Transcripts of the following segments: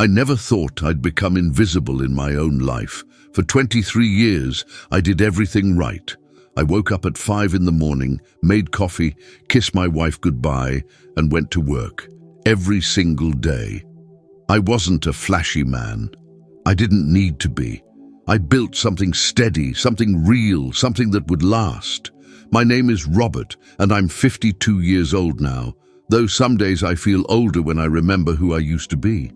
I never thought I'd become invisible in my own life. For 23 years, I did everything right. I woke up at 5 in the morning, made coffee, kissed my wife goodbye, and went to work. Every single day. I wasn't a flashy man. I didn't need to be. I built something steady, something real, something that would last. My name is Robert, and I'm 52 years old now, though some days I feel older when I remember who I used to be.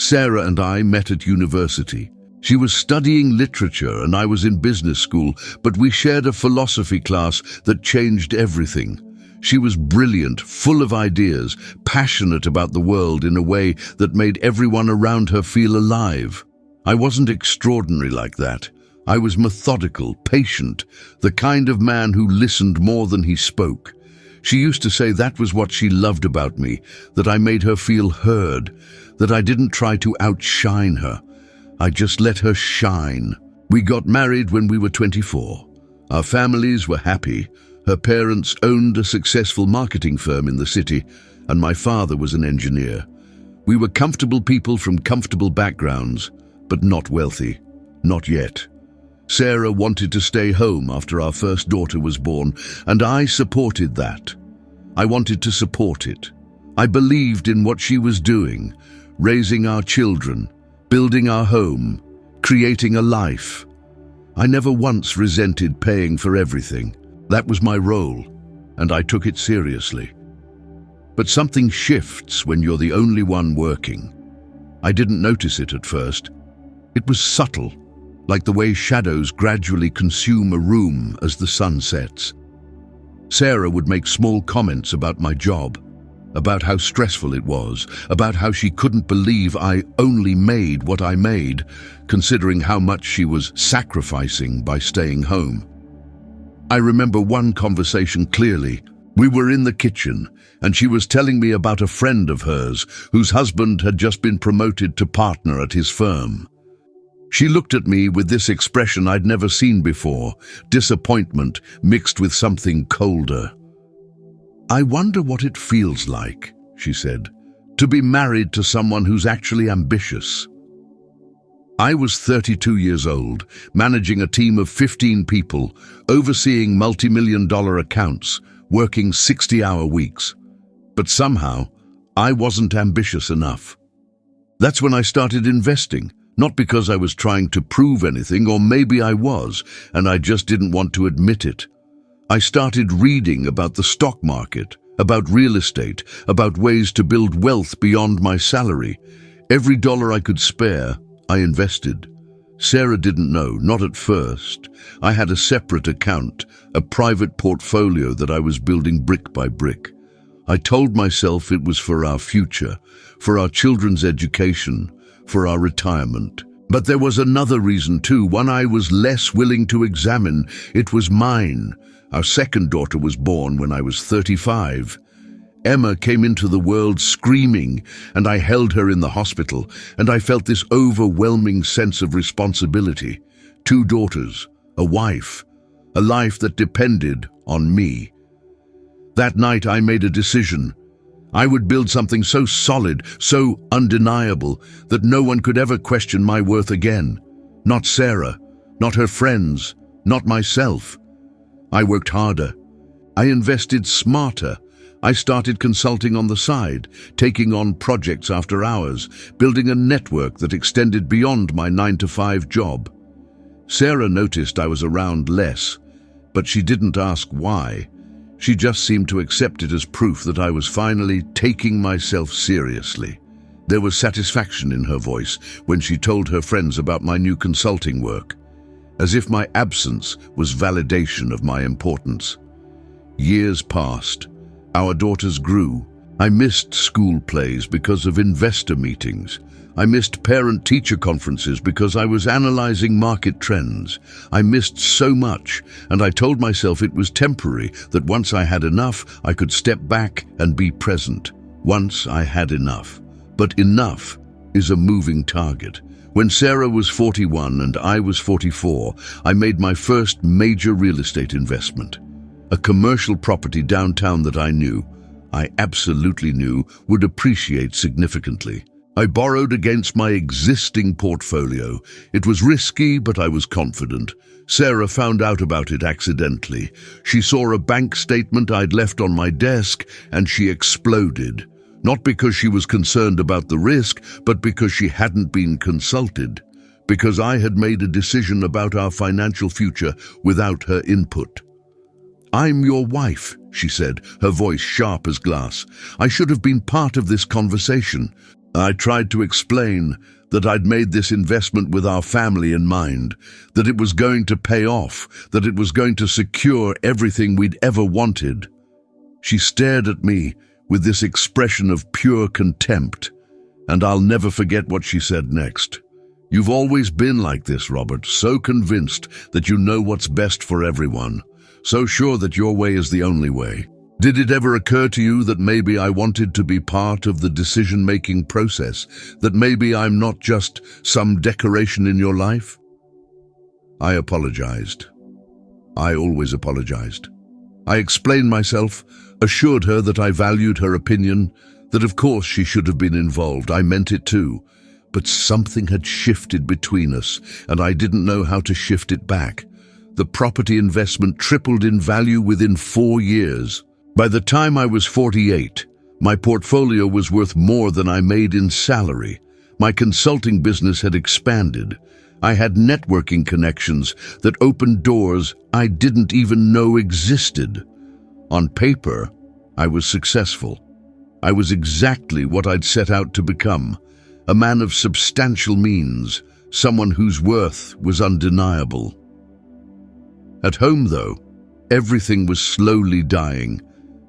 Sarah and I met at university. She was studying literature and I was in business school, but we shared a philosophy class that changed everything. She was brilliant, full of ideas, passionate about the world in a way that made everyone around her feel alive. I wasn't extraordinary like that. I was methodical, patient, the kind of man who listened more than he spoke. She used to say that was what she loved about me, that I made her feel heard, that I didn't try to outshine her. I just let her shine. We got married when we were 24. Our families were happy. Her parents owned a successful marketing firm in the city, and my father was an engineer. We were comfortable people from comfortable backgrounds, but not wealthy. Not yet. Sarah wanted to stay home after our first daughter was born, and I supported that. I wanted to support it. I believed in what she was doing, raising our children, building our home, creating a life. I never once resented paying for everything. That was my role, and I took it seriously. But something shifts when you're the only one working. I didn't notice it at first. It was subtle, like the way shadows gradually consume a room as the sun sets. Sarah would make small comments about my job, about how stressful it was, about how she couldn't believe I only made what I made, considering how much she was sacrificing by staying home. I remember one conversation clearly. We were in the kitchen, and she was telling me about a friend of hers whose husband had just been promoted to partner at his firm. She looked at me with this expression I'd never seen before, disappointment mixed with something colder. "I wonder what it feels like," she said, "to be married to someone who's actually ambitious." I was 32 years old, managing a team of 15 people, overseeing multi-million-dollar accounts, working 60-hour weeks. But somehow, I wasn't ambitious enough. That's when I started investing, not because I was trying to prove anything, or maybe I was, and I just didn't want to admit it. I started reading about the stock market, about real estate, about ways to build wealth beyond my salary. Every dollar I could spare, I invested. Sarah didn't know, not at first. I had a separate account, a private portfolio that I was building brick by brick. I told myself it was for our future, for our children's education, for our retirement. But there was another reason too, one I was less willing to examine. It was mine. Our second daughter was born when I was 35. Emma came into the world screaming, and I held her in the hospital, and I felt this overwhelming sense of responsibility. 2 daughters, a wife, a life that depended on me. That night I made a decision. I would build something so solid, so undeniable, that no one could ever question my worth again. Not Sarah, not her friends, not myself. I worked harder. I invested smarter. I started consulting on the side, taking on projects after hours, building a network that extended beyond my 9-to-5 job. Sarah noticed I was around less, but she didn't ask why. She just seemed to accept it as proof that I was finally taking myself seriously. There was satisfaction in her voice when she told her friends about my new consulting work, as if my absence was validation of my importance. Years passed. Our daughters grew. I missed school plays because of investor meetings. I missed parent-teacher conferences because I was analyzing market trends. I missed so much, and I told myself it was temporary, that once I had enough, I could step back and be present. Once I had enough. But enough is a moving target. When Sarah was 41 and I was 44, I made my first major real estate investment. A commercial property downtown that I absolutely knew, would appreciate significantly. I borrowed against my existing portfolio. It was risky, but I was confident. Sarah found out about it accidentally. She saw a bank statement I'd left on my desk, and she exploded. Not because she was concerned about the risk, but because she hadn't been consulted. Because I had made a decision about our financial future without her input. "I'm your wife," she said, her voice sharp as glass. "I should have been part of this conversation." I tried to explain that I'd made this investment with our family in mind, that it was going to pay off, that it was going to secure everything we'd ever wanted. She stared at me with this expression of pure contempt, and I'll never forget what she said next. "You've always been like this, Robert, so convinced that you know what's best for everyone, so sure that your way is the only way. Did it ever occur to you that maybe I wanted to be part of the decision-making process, that maybe I'm not just some decoration in your life?" I apologized. I always apologized. I explained myself, assured her that I valued her opinion, that of course she should have been involved. I meant it too. But something had shifted between us, and I didn't know how to shift it back. The property investment tripled in value within 4 years. By the time I was 48, my portfolio was worth more than I made in salary. My consulting business had expanded. I had networking connections that opened doors I didn't even know existed. On paper, I was successful. I was exactly what I'd set out to become, a man of substantial means, someone whose worth was undeniable. At home, though, everything was slowly dying.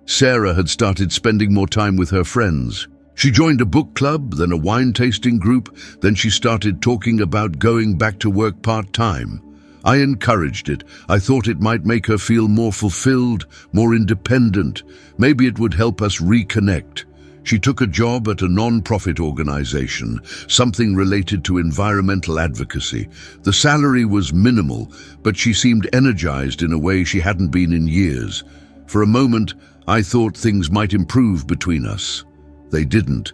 Sarah had started spending more time with her friends. She joined a book club, then a wine tasting group, then she started talking about going back to work part-time. I encouraged it. I thought it might make her feel more fulfilled, more independent. Maybe it would help us reconnect. She took a job at a non-profit organization, something related to environmental advocacy. The salary was minimal, but she seemed energized in a way she hadn't been in years. For a moment, I thought things might improve between us. They didn't.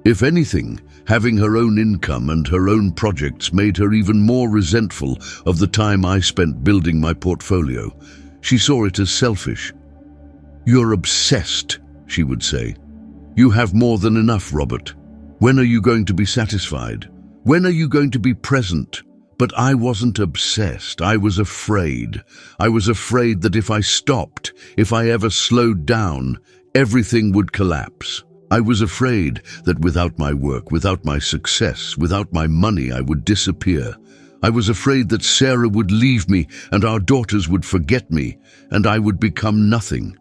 If anything, having her own income and her own projects made her even more resentful of the time I spent building my portfolio. She saw it as selfish. "You're obsessed," she would say. "You have more than enough, Robert. When are you going to be satisfied? When are you going to be present?" But I wasn't obsessed. I was afraid. I was afraid that if I stopped, if I ever slowed down, everything would collapse. I was afraid that without my work, without my success, without my money, I would disappear. I was afraid that Sarah would leave me and our daughters would forget me and I would become nothing.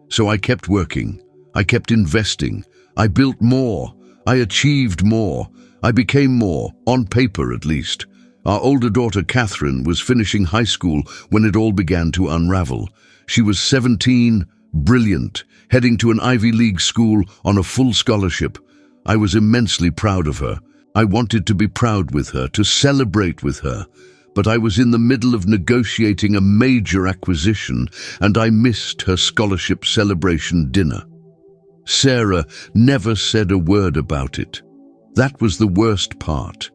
So I kept working. I kept investing. I built more. I achieved more. I became more, on paper at least. Our older daughter, Catherine, was finishing high school when it all began to unravel. She was 17, brilliant, heading to an Ivy League school on a full scholarship. I was immensely proud of her. I wanted to be proud with her, to celebrate with her. But I was in the middle of negotiating a major acquisition, and I missed her scholarship celebration dinner. Sarah never said a word about it. That was the worst part.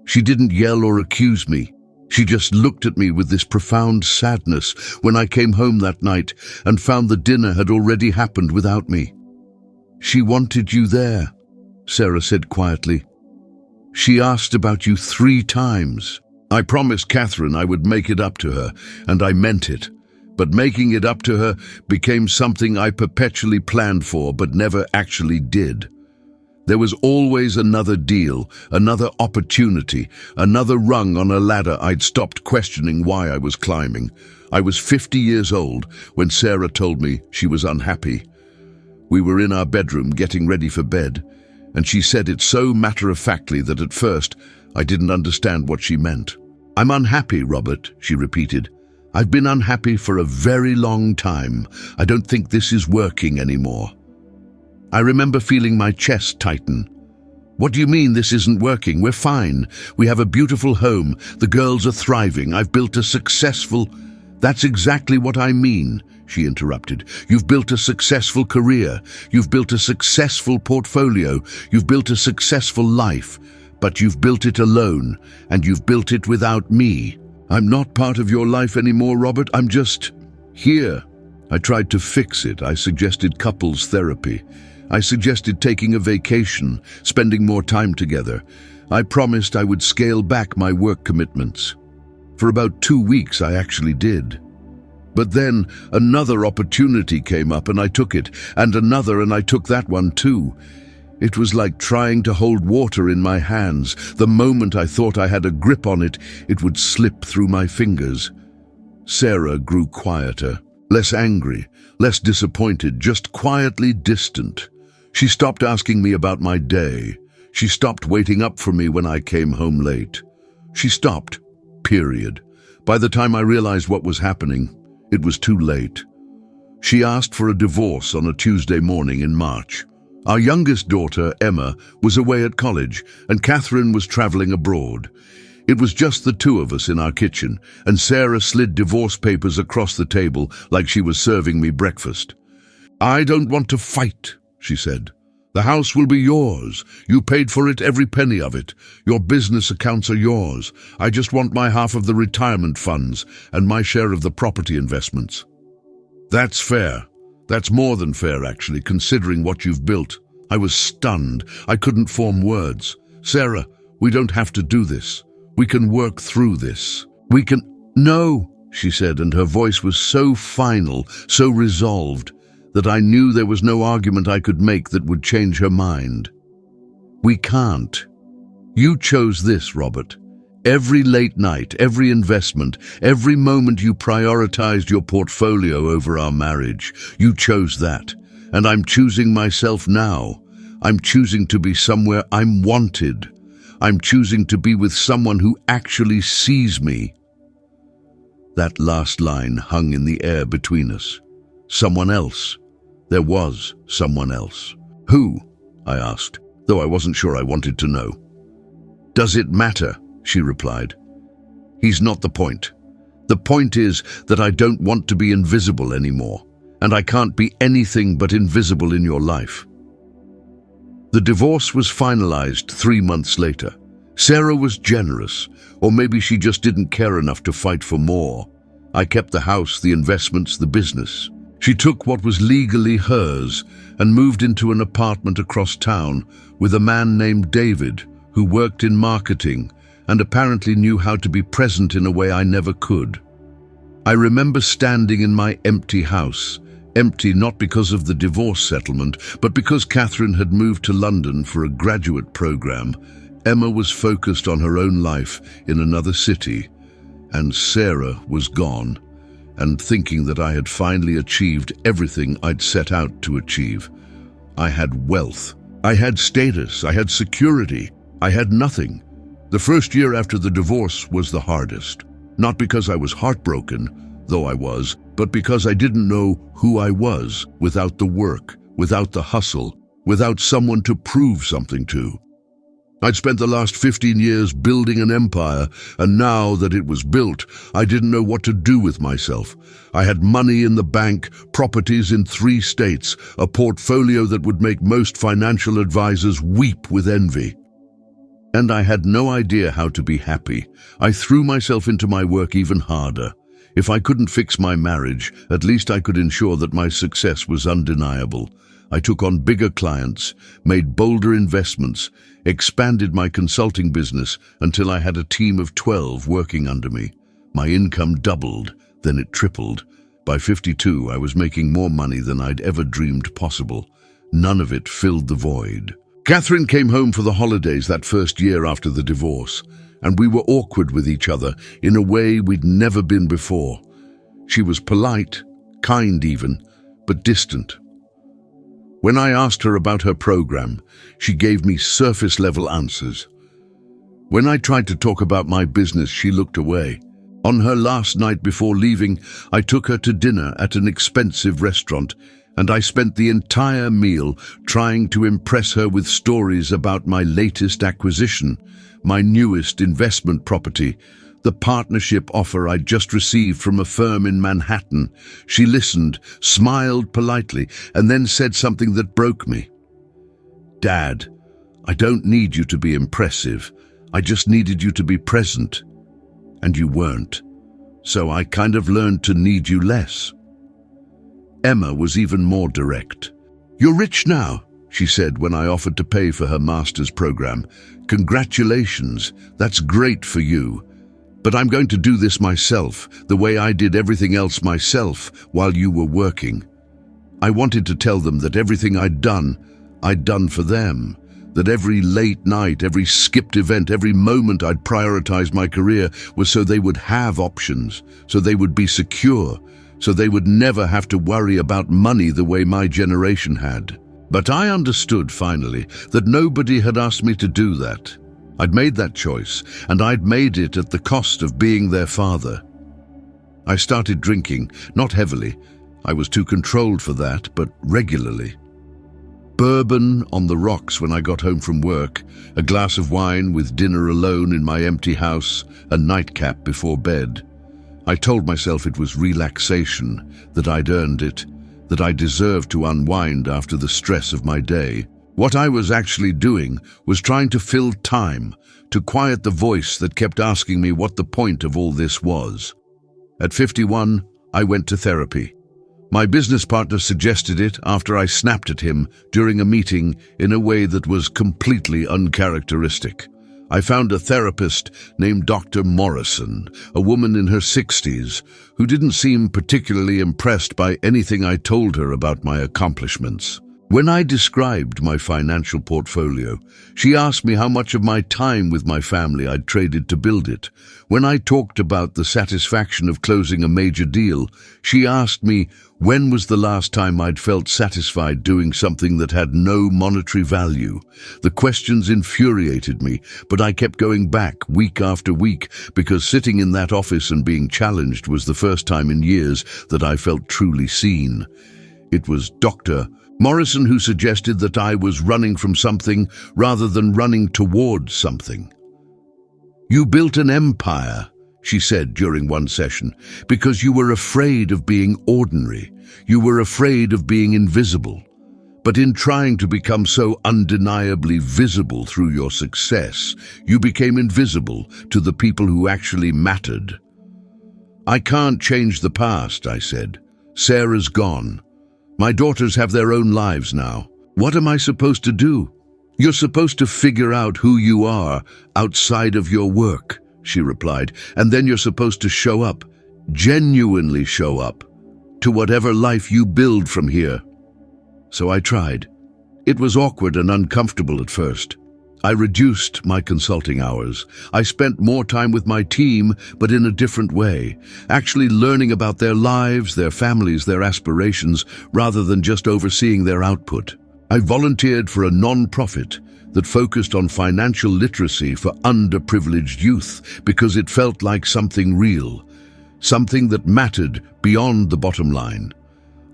She didn't yell or accuse me. She just looked at me with this profound sadness when I came home that night and found the dinner had already happened without me. "She wanted you there," Sarah said quietly. "She asked about you 3 times. I promised Catherine I would make it up to her, and I meant it. But making it up to her became something I perpetually planned for but never actually did. There was always another deal, another opportunity, another rung on a ladder I'd stopped questioning why I was climbing. I was 50 years old when Sarah told me she was unhappy. We were in our bedroom getting ready for bed, and she said it so matter-of-factly that at first I didn't understand what she meant. "I'm unhappy, Robert," she repeated. "I've been unhappy for a very long time. I don't think this is working anymore." I remember feeling my chest tighten. "What do you mean this isn't working? We're fine. We have a beautiful home. The girls are thriving. I've built a successful..." "That's exactly what I mean," she interrupted. "You've built a successful career. You've built a successful portfolio. You've built a successful life. But you've built it alone, and you've built it without me. I'm not part of your life anymore, Robert. I'm just here." I tried to fix it. I suggested couples therapy. I suggested taking a vacation, spending more time together. I promised I would scale back my work commitments. For about 2 weeks, I actually did. But then another opportunity came up and I took it, and another and I took that one too. It was like trying to hold water in my hands. The moment I thought I had a grip on it, it would slip through my fingers. Sarah grew quieter, less angry, less disappointed, just quietly distant. She stopped asking me about my day. She stopped waiting up for me when I came home late. She stopped, period. By the time I realized what was happening, it was too late. She asked for a divorce on a Tuesday morning in March. Our youngest daughter, Emma, was away at college, and Catherine was traveling abroad. It was just the two of us in our kitchen, and Sarah slid divorce papers across the table like she was serving me breakfast. "I don't want to fight," she said. "The house will be yours. You paid for it, every penny of it. Your business accounts are yours. I just want my half of the retirement funds and my share of the property investments." "That's fair. That's more than fair, actually, considering what you've built." I was stunned. I couldn't form words. "Sarah, we don't have to do this. We can work through this. We can—" "No," she said, and her voice was so final, so resolved, that I knew there was no argument I could make that would change her mind. "We can't. You chose this, Robert. Every late night, every investment, every moment you prioritized your portfolio over our marriage. You chose that. And I'm choosing myself now. I'm choosing to be somewhere I'm wanted. I'm choosing to be with someone who actually sees me." That last line hung in the air between us. Someone else. There was someone else. "Who?" I asked, though I wasn't sure I wanted to know. "Does it matter?" she replied. "He's not the point. The point is that I don't want to be invisible anymore, and I can't be anything but invisible in your life." The divorce was finalized 3 months later. Sarah was generous, or maybe she just didn't care enough to fight for more. I kept the house, the investments, the business. She took what was legally hers and moved into an apartment across town with a man named David, who worked in marketing and apparently knew how to be present in a way I never could. I remember standing in my empty house, empty not because of the divorce settlement, but because Catherine had moved to London for a graduate program. Emma was focused on her own life in another city, and Sarah was gone, and thinking that I had finally achieved everything I'd set out to achieve. I had wealth, I had status, I had security, I had nothing. The first year after the divorce was the hardest, not because I was heartbroken, though I was, but because I didn't know who I was without the work, without the hustle, without someone to prove something to. I'd spent the last 15 years building an empire, and now that it was built, I didn't know what to do with myself. I had money in the bank, properties in 3 states, a portfolio that would make most financial advisors weep with envy. And I had no idea how to be happy. I threw myself into my work even harder. If I couldn't fix my marriage, at least I could ensure that my success was undeniable. I took on bigger clients, made bolder investments, expanded my consulting business until I had a team of 12 working under me. My income doubled, then it tripled. By 52, I was making more money than I'd ever dreamed possible. None of it filled the void. Catherine came home for the holidays that first year after the divorce, and we were awkward with each other in a way we'd never been before. She was polite, kind even, but distant. When I asked her about her program, she gave me surface-level answers. When I tried to talk about my business, she looked away. On her last night before leaving, I took her to dinner at an expensive restaurant, and I spent the entire meal trying to impress her with stories about my latest acquisition, my newest investment property, the partnership offer I'd just received from a firm in Manhattan. She listened, smiled politely, and then said something that broke me. "Dad, I don't need you to be impressive. I just needed you to be present. And you weren't. So I kind of learned to need you less." Emma was even more direct. "You're rich now," she said when I offered to pay for her master's program. "Congratulations, that's great for you. But I'm going to do this myself, the way I did everything else myself while you were working." I wanted to tell them that everything I'd done for them. That every late night, every skipped event, every moment I'd prioritized my career was so they would have options, so they would be secure, so they would never have to worry about money the way my generation had. But I understood finally that nobody had asked me to do that. I'd made that choice, and I'd made it at the cost of being their father. I started drinking, not heavily. I was too controlled for that, but regularly. Bourbon on the rocks when I got home from work, a glass of wine with dinner alone in my empty house, a nightcap before bed. I told myself it was relaxation, that I'd earned it, that I deserved to unwind after the stress of my day. What I was actually doing was trying to fill time, to quiet the voice that kept asking me what the point of all this was. At 51, I went to therapy. My business partner suggested it after I snapped at him during a meeting in a way that was completely uncharacteristic. I found a therapist named Dr. Morrison, a woman in her 60s, who didn't seem particularly impressed by anything I told her about my accomplishments. When I described my financial portfolio, she asked me how much of my time with my family I'd traded to build it. When I talked about the satisfaction of closing a major deal, she asked me when was the last time I'd felt satisfied doing something that had no monetary value. The questions infuriated me, but I kept going back week after week because sitting in that office and being challenged was the first time in years that I felt truly seen. It was Dr. Morrison who suggested that I was running from something rather than running towards something. "You built an empire," she said during one session, "because you were afraid of being ordinary. You were afraid of being invisible. But in trying to become so undeniably visible through your success, you became invisible to the people who actually mattered." "I can't change the past," I said. "Sarah's gone. My daughters have their own lives now. What am I supposed to do?" "You're supposed to figure out who you are outside of your work," she replied, "and then you're supposed to show up, genuinely show up, to whatever life you build from here." So I tried. It was awkward and uncomfortable at first. I reduced my consulting hours. I spent more time with my team, but in a different way, actually learning about their lives, their families, their aspirations, rather than just overseeing their output. I volunteered for a non-profit that focused on financial literacy for underprivileged youth because it felt like something real, something that mattered beyond the bottom line.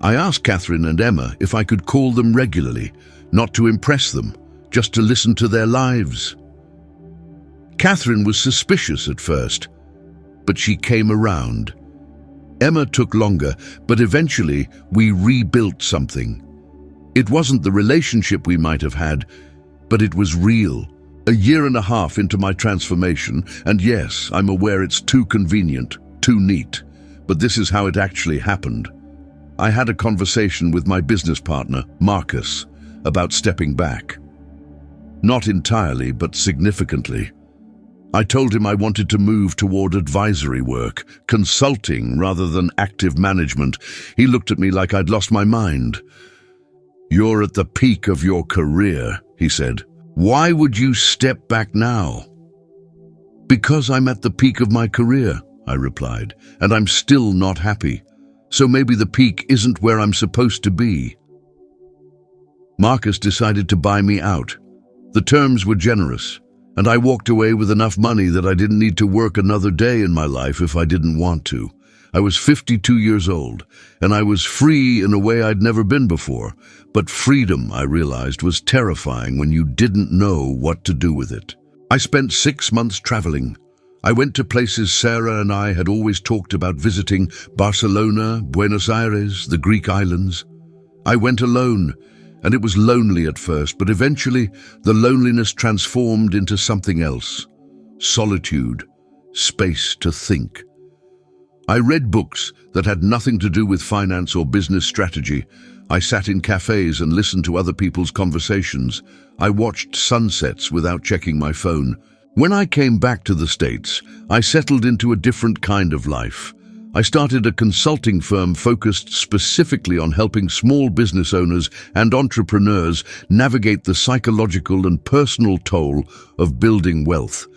I asked Catherine and Emma if I could call them regularly, not to impress them, just to listen to their lives. Catherine was suspicious at first, but she came around. Emma took longer, but eventually we rebuilt something. It wasn't the relationship we might have had, but it was real. A year and a half into my transformation, and yes, I'm aware it's too convenient, too neat, but this is how it actually happened. I had a conversation with my business partner, Marcus, about stepping back. Not entirely, but significantly. I told him I wanted to move toward advisory work, consulting rather than active management. He looked at me like I'd lost my mind. "You're at the peak of your career," he said. "Why would you step back now?" "Because I'm at the peak of my career," I replied, "and I'm still not happy. So maybe the peak isn't where I'm supposed to be." Marcus decided to buy me out. The terms were generous, and I walked away with enough money that I didn't need to work another day in my life if I didn't want to. I was 52 years old, and I was free in a way I'd never been before. But freedom, I realized, was terrifying when you didn't know what to do with it. I spent 6 months traveling. I went to places Sarah and I had always talked about visiting: Barcelona, Buenos Aires, the Greek islands. I went alone, and it was lonely at first, but eventually the loneliness transformed into something else: solitude, space to think. I read books that had nothing to do with finance or business strategy. I sat in cafes and listened to other people's conversations. I watched sunsets without checking my phone. When I came back to the States, I settled into a different kind of life. I started a consulting firm focused specifically on helping small business owners and entrepreneurs navigate the psychological and personal toll of building wealth.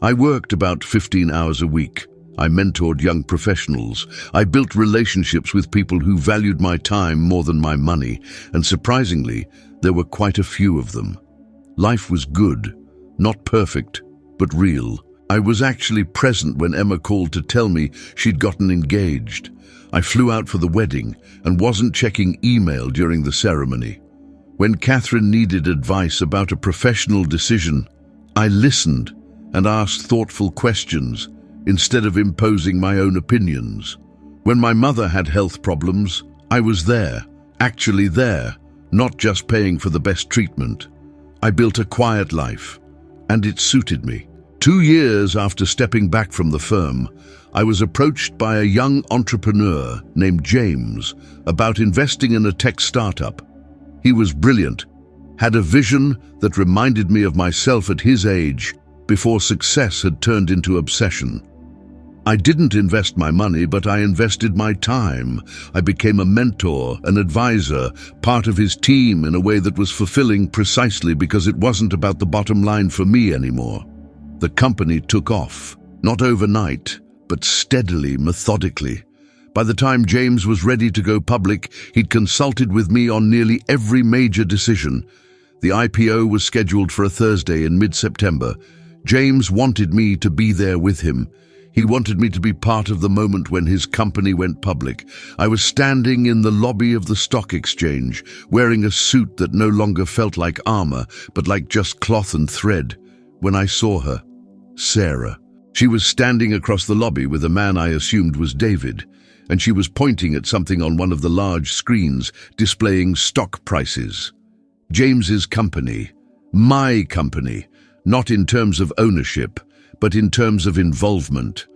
I worked about 15 hours a week. I mentored young professionals. I built relationships with people who valued my time more than my money, and surprisingly, there were quite a few of them. Life was good, not perfect, but real. I was actually present when Emma called to tell me she'd gotten engaged. I flew out for the wedding and wasn't checking email during the ceremony. When Catherine needed advice about a professional decision, I listened and asked thoughtful questions instead of imposing my own opinions. When my mother had health problems, I was there, actually there, not just paying for the best treatment. I built a quiet life, and it suited me. 2 years after stepping back from the firm, I was approached by a young entrepreneur named James about investing in a tech startup. He was brilliant, had a vision that reminded me of myself at his age, before success had turned into obsession. I didn't invest my money, but I invested my time. I became a mentor, an advisor, part of his team in a way that was fulfilling precisely because it wasn't about the bottom line for me anymore. The company took off, not overnight, but steadily, methodically. By the time James was ready to go public, he'd consulted with me on nearly every major decision. The IPO was scheduled for a Thursday in mid-September. James wanted me to be there with him. He wanted me to be part of the moment when his company went public. I was standing in the lobby of the stock exchange, wearing a suit that no longer felt like armor, but like just cloth and thread, when I saw her, Sarah. She was standing across the lobby with a man I assumed was David, and she was pointing at something on one of the large screens displaying stock prices. James's company, my company, not in terms of ownership, but in terms of involvement.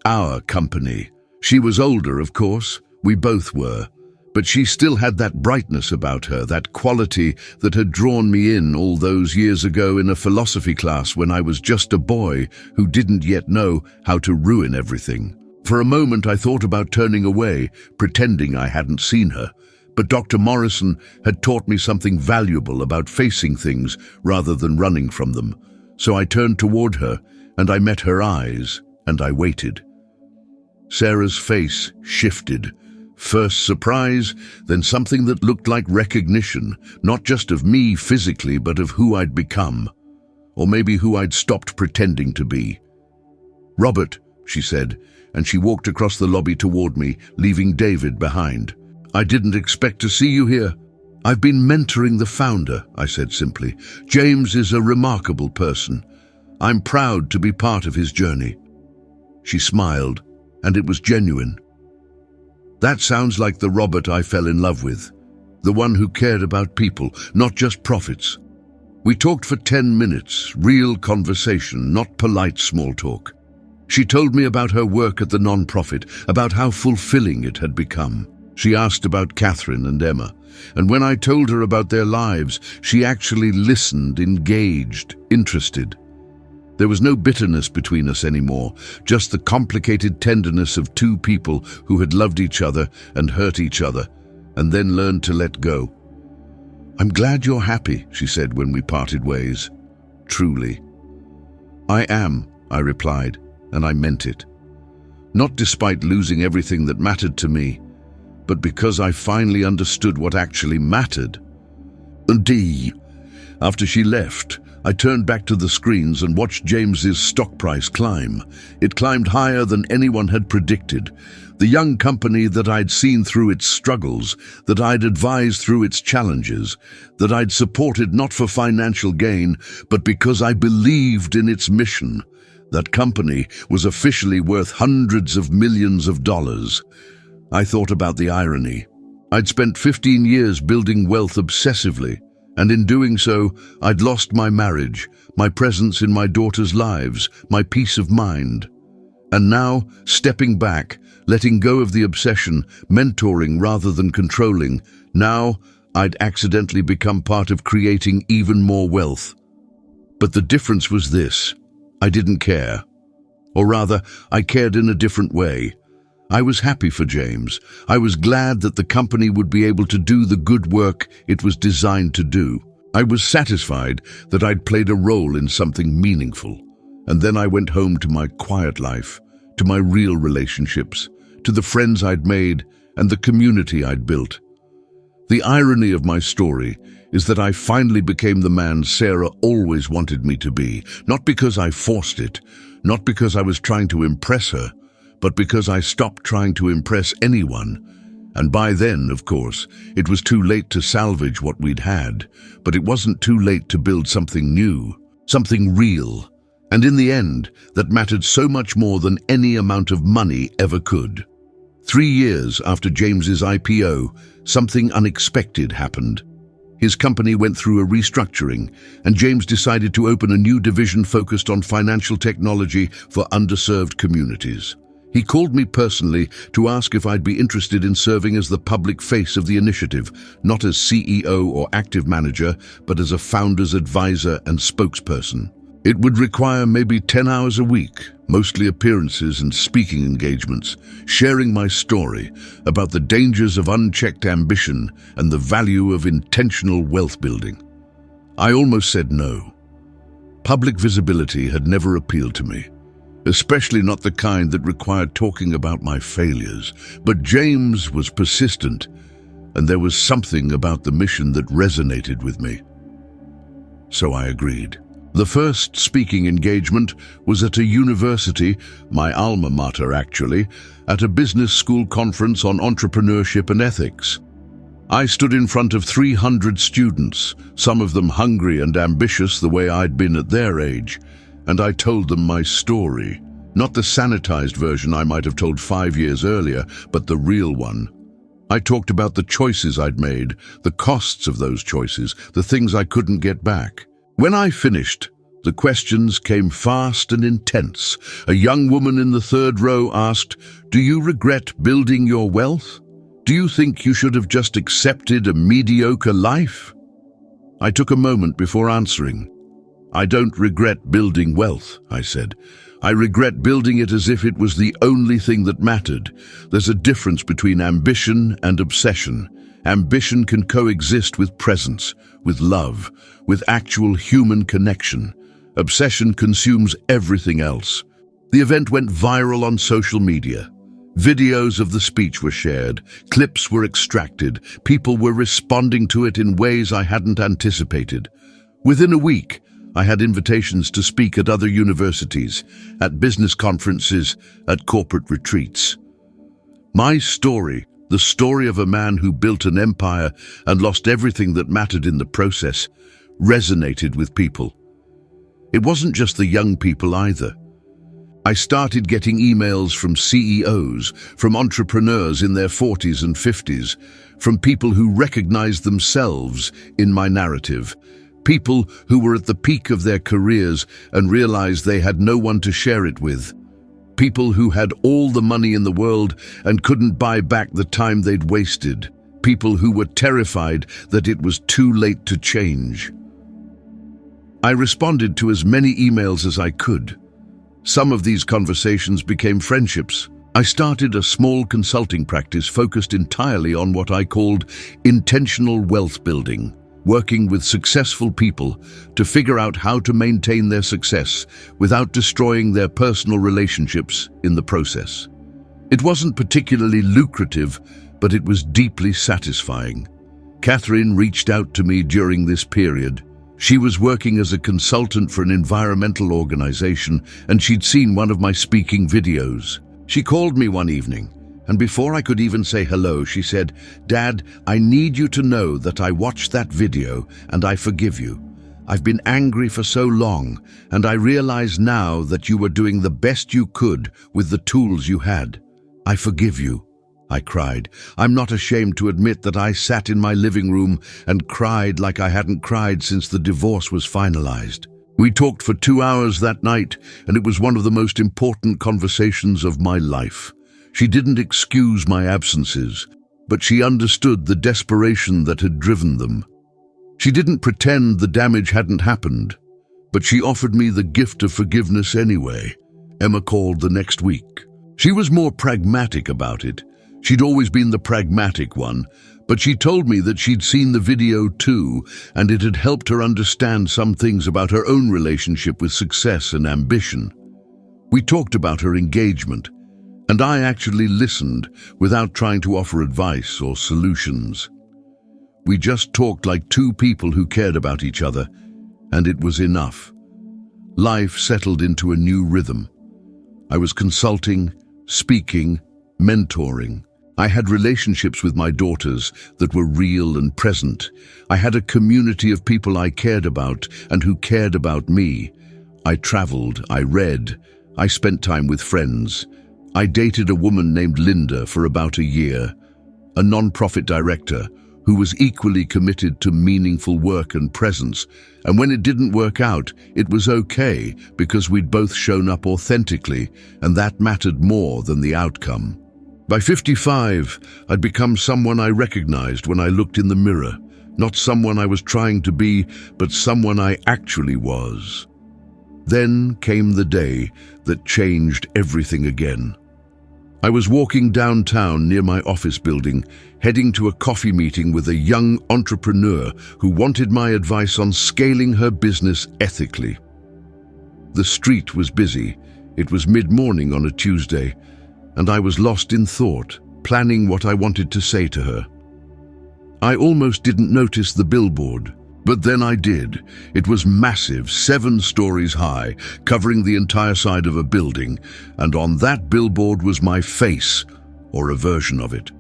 Our company. She was older, of course, we both were, but she still had that brightness about her, that quality that had drawn me in all those years ago in a philosophy class when I was just a boy who didn't yet know how to ruin everything. For a moment I thought about turning away, pretending I hadn't seen her, but Dr. Morrison had taught me something valuable about facing things rather than running from them. So I turned toward her, and I met her eyes, and I waited. Sarah's face shifted. First surprise, then something that looked like recognition, not just of me physically, but of who I'd become. Or maybe who I'd stopped pretending to be. "Robert," she said, and she walked across the lobby toward me, leaving David behind. "I didn't expect to see you here." "I've been mentoring the founder," I said simply. "James is a remarkable person. I'm proud to be part of his journey." She smiled, and it was genuine. "That sounds like the Robert I fell in love with. The one who cared about people, not just profits." We talked for 10 minutes, real conversation, not polite small talk. She told me about her work at the non-profit, about how fulfilling it had become. She asked about Catherine and Emma, and when I told her about their lives, she actually listened, engaged, interested. There was no bitterness between us anymore, just the complicated tenderness of two people who had loved each other and hurt each other, and then learned to let go. "I'm glad you're happy," she said when we parted ways. "Truly." "I am," I replied, and I meant it. Not despite losing everything that mattered to me, but because I finally understood what actually mattered. Indeed. After she left, I turned back to the screens and watched James's stock price climb. It climbed higher than anyone had predicted. The young company that I'd seen through its struggles, that I'd advised through its challenges, that I'd supported not for financial gain, but because I believed in its mission. That company was officially worth hundreds of millions of dollars. I thought about the irony. I'd spent 15 years building wealth obsessively, and in doing so, I'd lost my marriage, my presence in my daughters' lives, my peace of mind. And now, stepping back, letting go of the obsession, mentoring rather than controlling, now I'd accidentally become part of creating even more wealth. But the difference was this: I didn't care. Or rather, I cared in a different way. I was happy for James. I was glad that the company would be able to do the good work it was designed to do. I was satisfied that I'd played a role in something meaningful. And then I went home to my quiet life, to my real relationships, to the friends I'd made and the community I'd built. The irony of my story is that I finally became the man Sarah always wanted me to be, not because I forced it, not because I was trying to impress her, but because I stopped trying to impress anyone. And by then, of course, it was too late to salvage what we'd had, but it wasn't too late to build something new, something real, and in the end, that mattered so much more than any amount of money ever could. 3 years after James's IPO, something unexpected happened. His company went through a restructuring, and James decided to open a new division focused on financial technology for underserved communities. He called me personally to ask if I'd be interested in serving as the public face of the initiative, not as CEO or active manager, but as a founder's advisor and spokesperson. It would require maybe 10 hours a week, mostly appearances and speaking engagements, sharing my story about the dangers of unchecked ambition and the value of intentional wealth building. I almost said no. Public visibility had never appealed to me, especially not the kind that required talking about my failures. But James was persistent, and there was something about the mission that resonated with me. So I agreed. The first speaking engagement was at a university, my alma mater actually, at a business school conference on entrepreneurship and ethics. I stood in front of 300 students, some of them hungry and ambitious the way I'd been at their age, and I told them my story. Not the sanitized version I might have told 5 years earlier, but the real one. I talked about the choices I'd made, the costs of those choices, the things I couldn't get back. When I finished, the questions came fast and intense. A young woman in the third row asked, "Do you regret building your wealth? Do you think you should have just accepted a mediocre life?" I took a moment before answering. "I don't regret building wealth," I said. "I regret building it as if it was the only thing that mattered. There's a difference between ambition and obsession. Ambition can coexist with presence, with love, with actual human connection. Obsession consumes everything else." The event went viral on social media. Videos of the speech were shared, clips were extracted, people were responding to it in ways I hadn't anticipated. Within a week, I had invitations to speak at other universities, at business conferences, at corporate retreats. My story, the story of a man who built an empire and lost everything that mattered in the process, resonated with people. It wasn't just the young people either. I started getting emails from CEOs, from entrepreneurs in their 40s and 50s, from people who recognized themselves in my narrative, people who were at the peak of their careers and realized they had no one to share it with, people who had all the money in the world and couldn't buy back the time they'd wasted, people who were terrified that it was too late to change. I responded to as many emails as I could. Some of these conversations became friendships. I started a small consulting practice focused entirely on what I called intentional wealth building, working with successful people to figure out how to maintain their success without destroying their personal relationships in the process. It wasn't particularly lucrative, but it was deeply satisfying. Catherine reached out to me during this period. She was working as a consultant for an environmental organization, and she'd seen one of my speaking videos. She called me one evening, and before I could even say hello, she said, "Dad, I need you to know that I watched that video and I forgive you. I've been angry for so long, and I realize now that you were doing the best you could with the tools you had. I forgive you," I cried. I'm not ashamed to admit that I sat in my living room and cried like I hadn't cried since the divorce was finalized. We talked for 2 hours that night, and it was one of the most important conversations of my life. She didn't excuse my absences, but she understood the desperation that had driven them. She didn't pretend the damage hadn't happened, but she offered me the gift of forgiveness anyway. Emma called the next week. She was more pragmatic about it. She'd always been the pragmatic one, but she told me that she'd seen the video too, and it had helped her understand some things about her own relationship with success and ambition. We talked about her engagement, and I actually listened without trying to offer advice or solutions. We just talked like two people who cared about each other, and it was enough. Life settled into a new rhythm. I was consulting, speaking, mentoring. I had relationships with my daughters that were real and present. I had a community of people I cared about and who cared about me. I traveled, I read, I spent time with friends. I dated a woman named Linda for about a year, a non-profit director who was equally committed to meaningful work and presence. And when it didn't work out, it was okay because we'd both shown up authentically, and that mattered more than the outcome. By 55, I'd become someone I recognized when I looked in the mirror, not someone I was trying to be, but someone I actually was. Then came the day that changed everything again. I was walking downtown near my office building, heading to a coffee meeting with a young entrepreneur who wanted my advice on scaling her business ethically. The street was busy. It was mid-morning on a Tuesday, and I was lost in thought, planning what I wanted to say to her. I almost didn't notice the billboard, but then I did. It was massive, 7 stories high, covering the entire side of a building, and on that billboard was my face, or a version of it.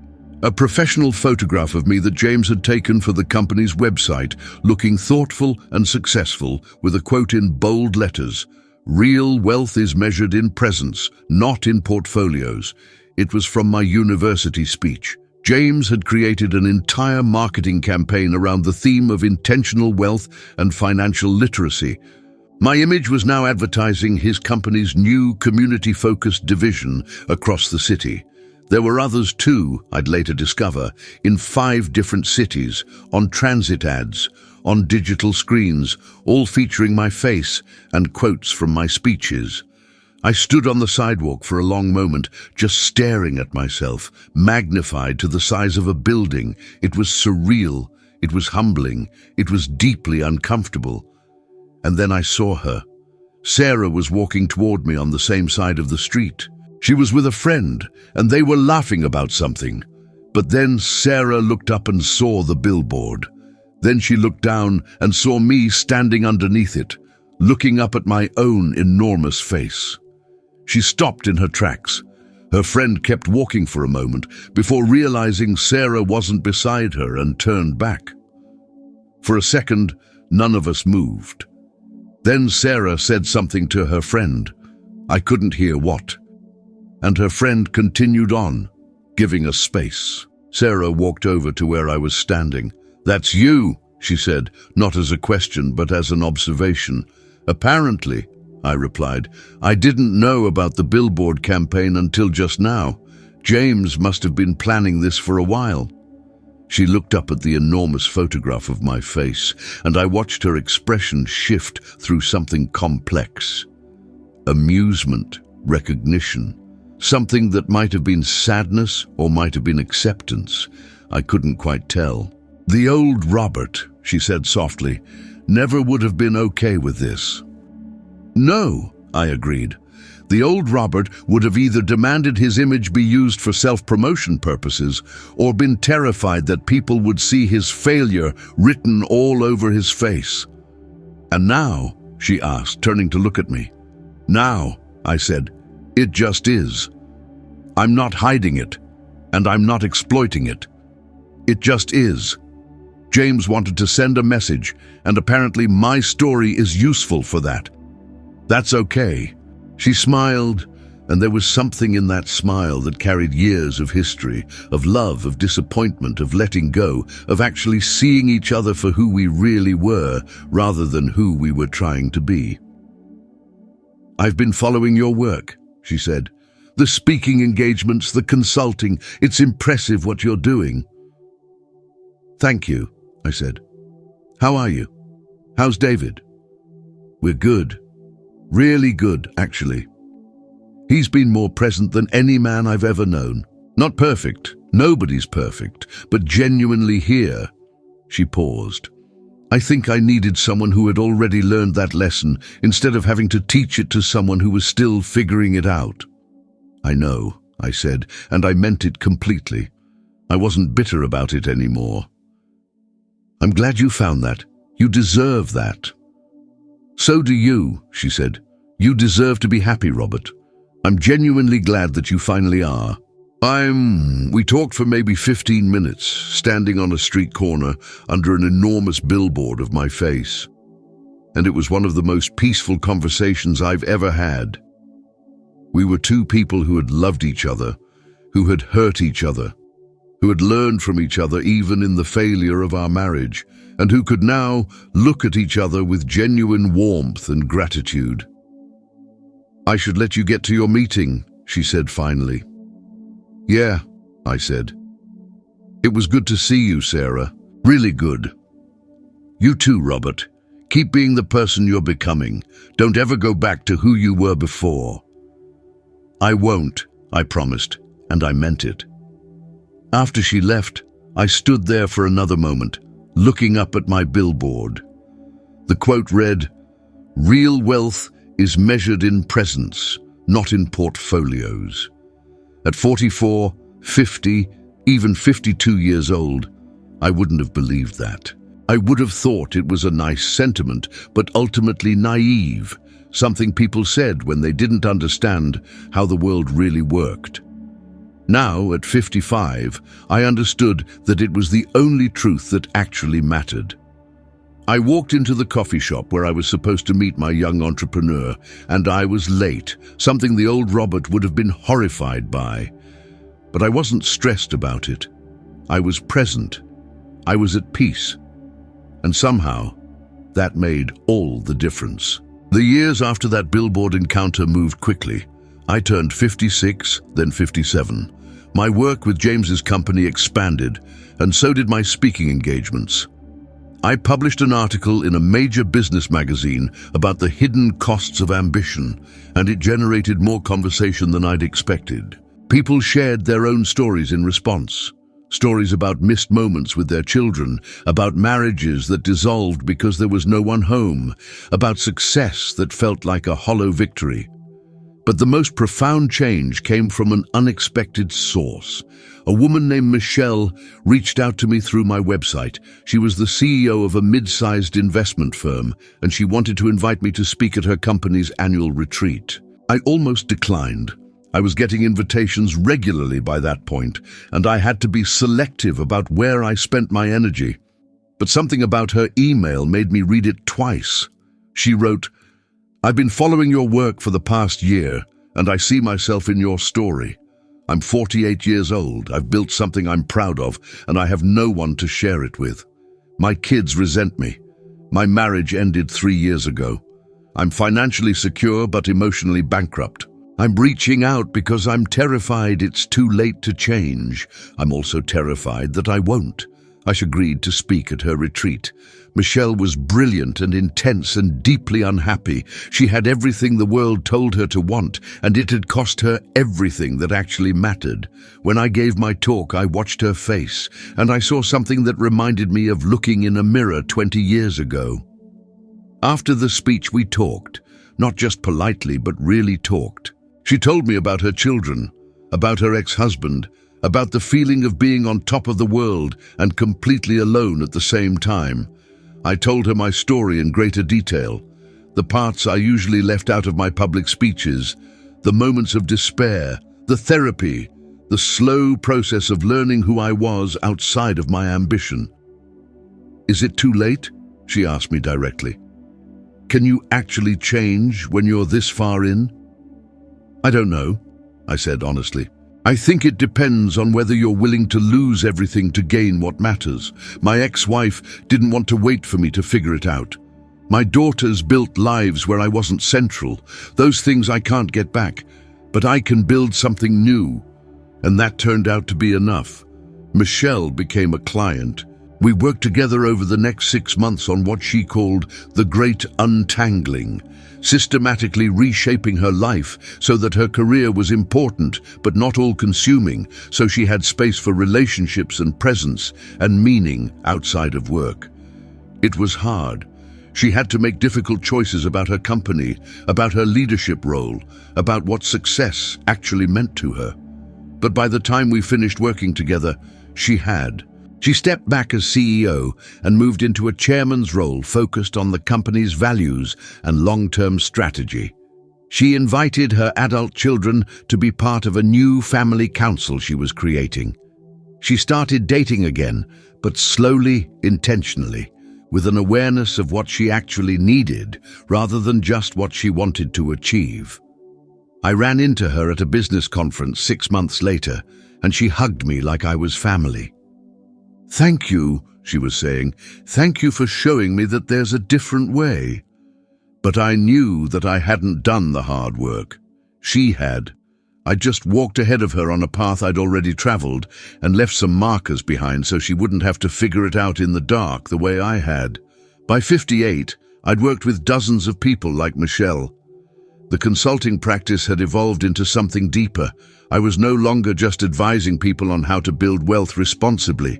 A professional photograph of me that James had taken for the company's website, looking thoughtful and successful, with a quote in bold letters: "Real wealth is measured in presence, not in portfolios." It was from my university speech. James had created an entire marketing campaign around the theme of intentional wealth and financial literacy. My image was now advertising his company's new community-focused division across the city. There were others too, I'd later discover, in 5 different cities, on transit ads, on digital screens, all featuring my face and quotes from my speeches. I stood on the sidewalk for a long moment, just staring at myself, magnified to the size of a building. It was surreal, it was humbling, it was deeply uncomfortable. And then I saw her. Sarah was walking toward me on the same side of the street. She was with a friend, and they were laughing about something. But then Sarah looked up and saw the billboard. Then she looked down and saw me standing underneath it, looking up at my own enormous face. She stopped in her tracks. Her friend kept walking for a moment before realizing Sarah wasn't beside her and turned back. For a second, none of us moved. Then Sarah said something to her friend. I couldn't hear what. And her friend continued on, giving us space. Sarah walked over to where I was standing. "That's you," she said, not as a question but as an observation. "Apparently," I replied. "I didn't know about the billboard campaign until just now. James must have been planning this for a while." She looked up at the enormous photograph of my face, and I watched her expression shift through something complex. Amusement, recognition, something that might have been sadness or might have been acceptance. I couldn't quite tell. "The old Robert," she said softly, "never would have been okay with this." "No," I agreed. "The old Robert would have either demanded his image be used for self-promotion purposes or been terrified that people would see his failure written all over his face." "And now?" she asked, turning to look at me. "Now," I said, "it just is. I'm not hiding it, and I'm not exploiting it. It just is." James wanted to send a message, and apparently my story is useful for that. That's okay. She smiled, and there was something in that smile that carried years of history, of love, of disappointment, of letting go, of actually seeing each other for who we really were, rather than who we were trying to be. "I've been following your work," she said. "The speaking engagements, the consulting, it's impressive what you're doing." "Thank you," I said. "How are you? How's David?" "We're good. Really good, actually. He's been more present than any man I've ever known. Not perfect, nobody's perfect, but genuinely here." She paused. "I think I needed someone who had already learned that lesson instead of having to teach it to someone who was still figuring it out." "I know," I said, and I meant it completely. I wasn't bitter about it anymore. "I'm glad you found that. You deserve that." "So do you," she said. "You deserve to be happy, Robert. I'm genuinely glad that you finally are." We talked for maybe 15 minutes, standing on a street corner under an enormous billboard of my face. And it was one of the most peaceful conversations I've ever had. We were two people who had loved each other, who had hurt each other, who had learned from each other even in the failure of our marriage, and who could now look at each other with genuine warmth and gratitude. "I should let you get to your meeting," she said finally. "Yeah," I said. "It was good to see you, Sarah. Really good." "You too, Robert. Keep being the person you're becoming. Don't ever go back to who you were before." "I won't," I promised, and I meant it. After she left, I stood there for another moment, looking up at my billboard. The quote read, "Real wealth is measured in presence, not in portfolios." At 44, 50, even 52 years old, I wouldn't have believed that. I would have thought it was a nice sentiment, but ultimately naive, something people said when they didn't understand how the world really worked. Now, at 55, I understood that it was the only truth that actually mattered. I walked into the coffee shop where I was supposed to meet my young entrepreneur, and I was late, something the old Robert would have been horrified by. But I wasn't stressed about it. I was present. I was at peace. And somehow, that made all the difference. The years after that billboard encounter moved quickly. I turned 56, then 57. My work with James's company expanded, and so did my speaking engagements. I published an article in a major business magazine about the hidden costs of ambition, and it generated more conversation than I'd expected. People shared their own stories in response. Stories about missed moments with their children, about marriages that dissolved because there was no one home, about success that felt like a hollow victory. But the most profound change came from an unexpected source. A woman named Michelle reached out to me through my website. She was the CEO of a mid-sized investment firm, and she wanted to invite me to speak at her company's annual retreat. I almost declined. I was getting invitations regularly by that point, and I had to be selective about where I spent my energy. But something about her email made me read it twice. She wrote, "I've been following your work for the past year, and I see myself in your story. I'm 48 years old, I've built something I'm proud of, and I have no one to share it with. My kids resent me. My marriage ended 3 years ago. I'm financially secure but emotionally bankrupt. I'm reaching out because I'm terrified it's too late to change. I'm also terrified that I won't." I agreed to speak at her retreat. Michelle was brilliant and intense and deeply unhappy. She had everything the world told her to want, and it had cost her everything that actually mattered. When I gave my talk, I watched her face, and I saw something that reminded me of looking in a mirror 20 years ago. After the speech, we talked, not just politely, but really talked. She told me about her children, about her ex-husband, about the feeling of being on top of the world and completely alone at the same time. I told her my story in greater detail, the parts I usually left out of my public speeches, the moments of despair, the therapy, the slow process of learning who I was outside of my ambition. Is it too late? She asked me directly. Can you actually change when you're this far in? I don't know, I said honestly. I think it depends on whether you're willing to lose everything to gain what matters. My ex-wife didn't want to wait for me to figure it out. My daughters built lives where I wasn't central. Those things I can't get back, but I can build something new. And that turned out to be enough. Michelle became a client. We worked together over the next 6 months on what she called the Great Untangling, systematically reshaping her life so that her career was important but not all-consuming, so she had space for relationships and presence and meaning outside of work. It was hard. She had to make difficult choices about her company, about her leadership role, about what success actually meant to her. But by the time we finished working together, she stepped back as CEO and moved into a chairman's role focused on the company's values and long-term strategy. She invited her adult children to be part of a new family council she was creating. She started dating again, but slowly, intentionally, with an awareness of what she actually needed rather than just what she wanted to achieve. I ran into her at a business conference 6 months later, and she hugged me like I was family. "Thank you," she was saying. "Thank you for showing me that there's a different way." But I knew that I hadn't done the hard work. She had. I just walked ahead of her on a path I'd already traveled and left some markers behind so she wouldn't have to figure it out in the dark the way I had. By 58, I'd worked with dozens of people like Michelle. The consulting practice had evolved into something deeper. I was no longer just advising people on how to build wealth responsibly.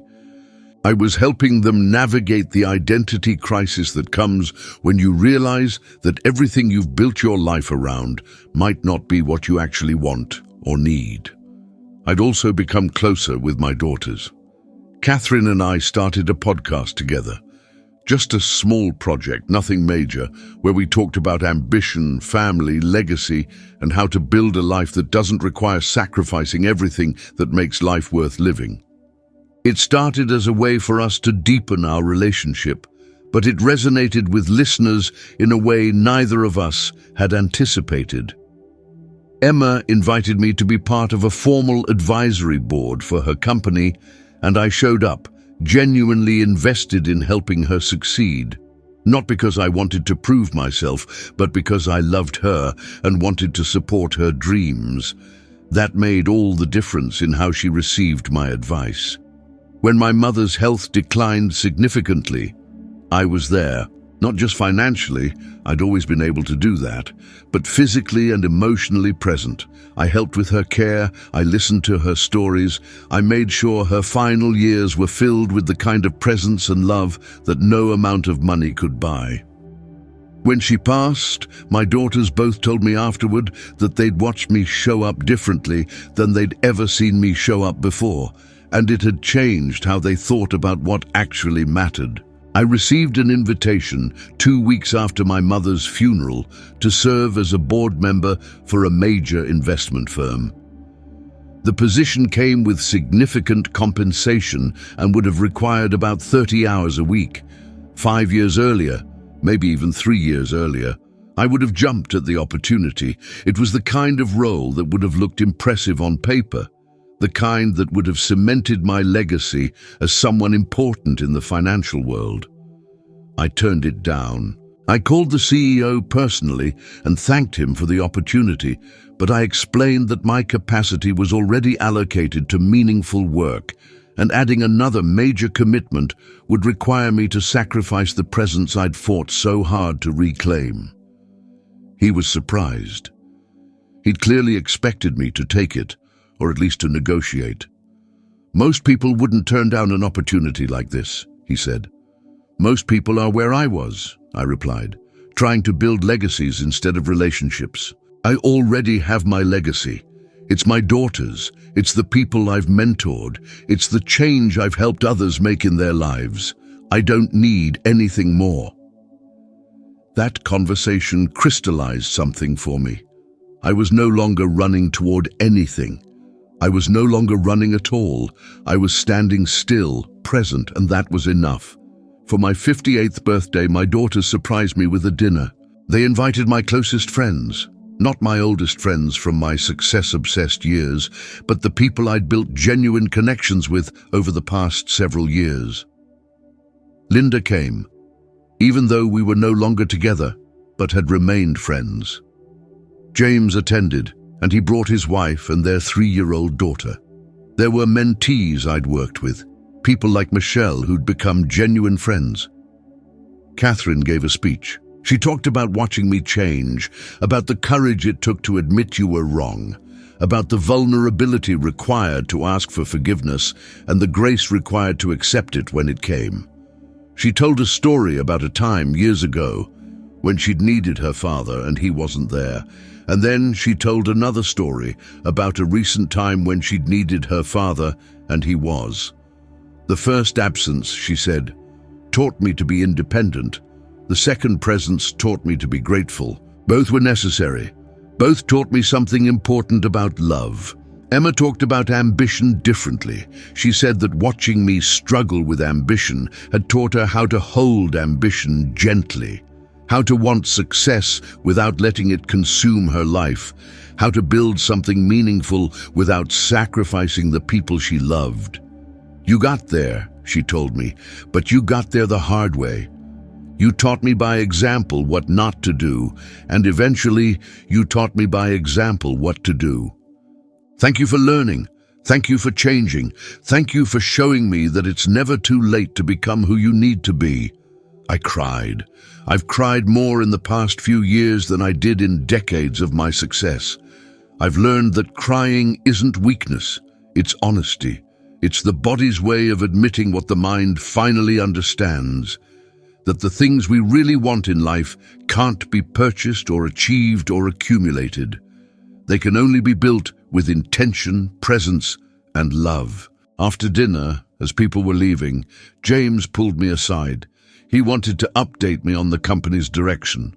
I was helping them navigate the identity crisis that comes when you realize that everything you've built your life around might not be what you actually want or need. I'd also become closer with my daughters. Catherine and I started a podcast together. Just a small project, nothing major, where we talked about ambition, family, legacy, and how to build a life that doesn't require sacrificing everything that makes life worth living. It started as a way for us to deepen our relationship, but it resonated with listeners in a way neither of us had anticipated. Emma invited me to be part of a formal advisory board for her company, and I showed up, genuinely invested in helping her succeed. Not because I wanted to prove myself, but because I loved her and wanted to support her dreams. That made all the difference in how she received my advice. When my mother's health declined significantly, I was there. Not just financially, I'd always been able to do that, but physically and emotionally present. I helped with her care, I listened to her stories, I made sure her final years were filled with the kind of presence and love that no amount of money could buy. When she passed, my daughters both told me afterward that they'd watched me show up differently than they'd ever seen me show up before, and it had changed how they thought about what actually mattered. I received an invitation 2 weeks after my mother's funeral to serve as a board member for a major investment firm. The position came with significant compensation and would have required about 30 hours a week. 5 years earlier, maybe even 3 years earlier, I would have jumped at the opportunity. It was the kind of role that would have looked impressive on paper, the kind that would have cemented my legacy as someone important in the financial world. I turned it down. I called the CEO personally and thanked him for the opportunity, but I explained that my capacity was already allocated to meaningful work, and adding another major commitment would require me to sacrifice the presence I'd fought so hard to reclaim. He was surprised. He'd clearly expected me to take it, or at least to negotiate. "Most people wouldn't turn down an opportunity like this," he said. "Most people are where I was," I replied, "trying to build legacies instead of relationships. I already have my legacy. It's my daughters, it's the people I've mentored, it's the change I've helped others make in their lives. I don't need anything more." That conversation crystallized something for me. I was no longer running toward anything. I was no longer running at all. I was standing still, present, and that was enough. For my 58th birthday, my daughters surprised me with a dinner. They invited my closest friends, not my oldest friends from my success-obsessed years, but the people I'd built genuine connections with over the past several years. Linda came, even though we were no longer together, but had remained friends. James attended, and he brought his wife and their 3-year-old daughter. There were mentees I'd worked with, people like Michelle who'd become genuine friends. Catherine gave a speech. She talked about watching me change, about the courage it took to admit you were wrong, about the vulnerability required to ask for forgiveness and the grace required to accept it when it came. She told a story about a time years ago when she'd needed her father and he wasn't there, and then she told another story about a recent time when she'd needed her father and he was. The first absence, she said, taught me to be independent. The second presence taught me to be grateful. Both were necessary. Both taught me something important about love. Emma talked about ambition differently. She said that watching me struggle with ambition had taught her how to hold ambition gently, how to want success without letting it consume her life, how to build something meaningful without sacrificing the people she loved. You got there, she told me, but you got there the hard way. You taught me by example what not to do, and eventually you taught me by example what to do. Thank you for learning. Thank you for changing. Thank you for showing me that it's never too late to become who you need to be. I cried. I've cried more in the past few years than I did in decades of my success. I've learned that crying isn't weakness, it's honesty. It's the body's way of admitting what the mind finally understands, that the things we really want in life can't be purchased or achieved or accumulated. They can only be built with intention, presence, and love. After dinner, as people were leaving, James pulled me aside. He wanted to update me on the company's direction.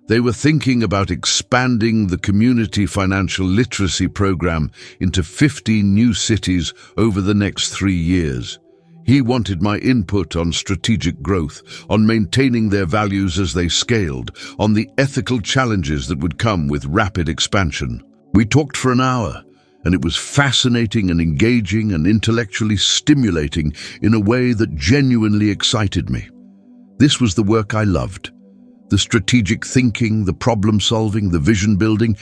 They were thinking about expanding the community financial literacy program into 15 new cities over the next 3 years. He wanted my input on strategic growth, on maintaining their values as they scaled, on the ethical challenges that would come with rapid expansion. We talked for an hour, and it was fascinating and engaging and intellectually stimulating in a way that genuinely excited me. This was the work I loved. The strategic thinking, the problem solving, the vision building,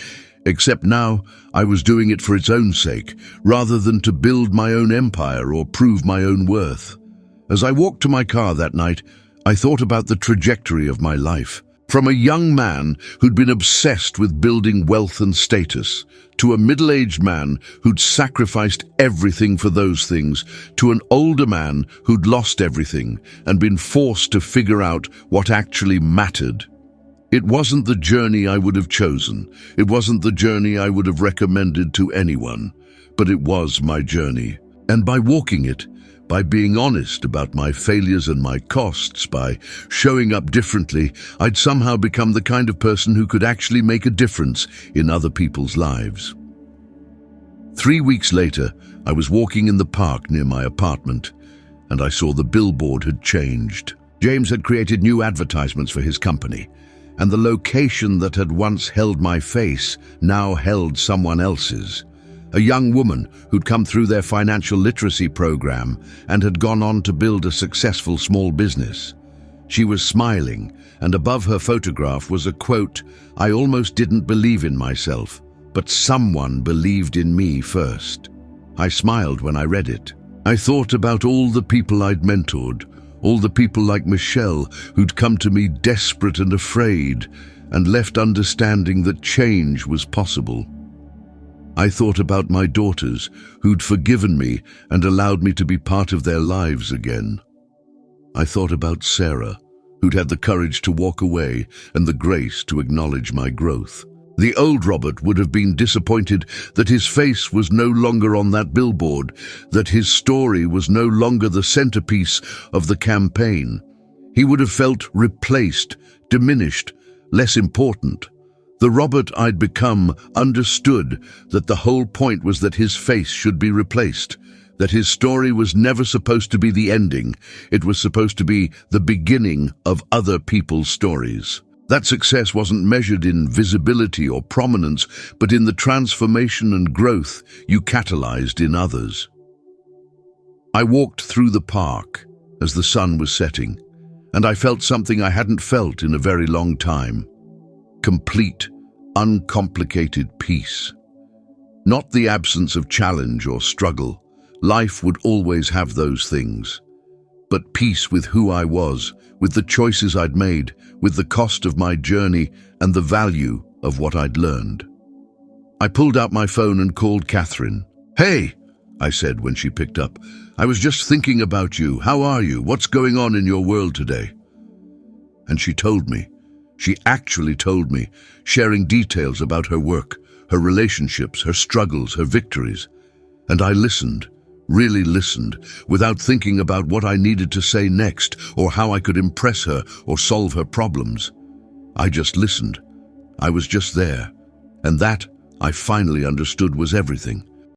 except now I was doing it for its own sake, rather than to build my own empire or prove my own worth. As I walked to my car that night, I thought about the trajectory of my life. From a young man who'd been obsessed with building wealth and status, to a middle-aged man who'd sacrificed everything for those things, to an older man who'd lost everything and been forced to figure out what actually mattered. It wasn't the journey I would have chosen. It wasn't the journey I would have recommended to anyone, but it was my journey. And by walking it, by being honest about my failures and my costs, by showing up differently, I'd somehow become the kind of person who could actually make a difference in other people's lives. 3 weeks later, I was walking in the park near my apartment, and I saw the billboard had changed. James had created new advertisements for his company, and the location that had once held my face now held someone else's. A young woman who'd come through their financial literacy program and had gone on to build a successful small business. She was smiling, and above her photograph was a quote, "I almost didn't believe in myself, but someone believed in me first." I smiled when I read it. I thought about all the people I'd mentored, all the people like Michelle who'd come to me desperate and afraid and left understanding that change was possible. I thought about my daughters who'd forgiven me and allowed me to be part of their lives again. I thought about Sarah, who'd had the courage to walk away and the grace to acknowledge my growth. The old Robert would have been disappointed that his face was no longer on that billboard, that his story was no longer the centerpiece of the campaign. He would have felt replaced, diminished, less important. The Robert I'd become understood that the whole point was that his face should be replaced, that his story was never supposed to be the ending. It was supposed to be the beginning of other people's stories. That success wasn't measured in visibility or prominence, but in the transformation and growth you catalyzed in others. I walked through the park as the sun was setting, and I felt something I hadn't felt in a very long time. Complete, uncomplicated peace. Not the absence of challenge or struggle. Life would always have those things. But peace with who I was, with the choices I'd made, with the cost of my journey and the value of what I'd learned. I pulled out my phone and called Catherine. "Hey," I said when she picked up. "I was just thinking about you. How are you? What's going on in your world today?" And she told me. She actually told me, sharing details about her work, her relationships, her struggles, her victories. And I listened, really listened, without thinking about what I needed to say next or how I could impress her or solve her problems. I just listened. I was just there. And that, I finally understood, was everything.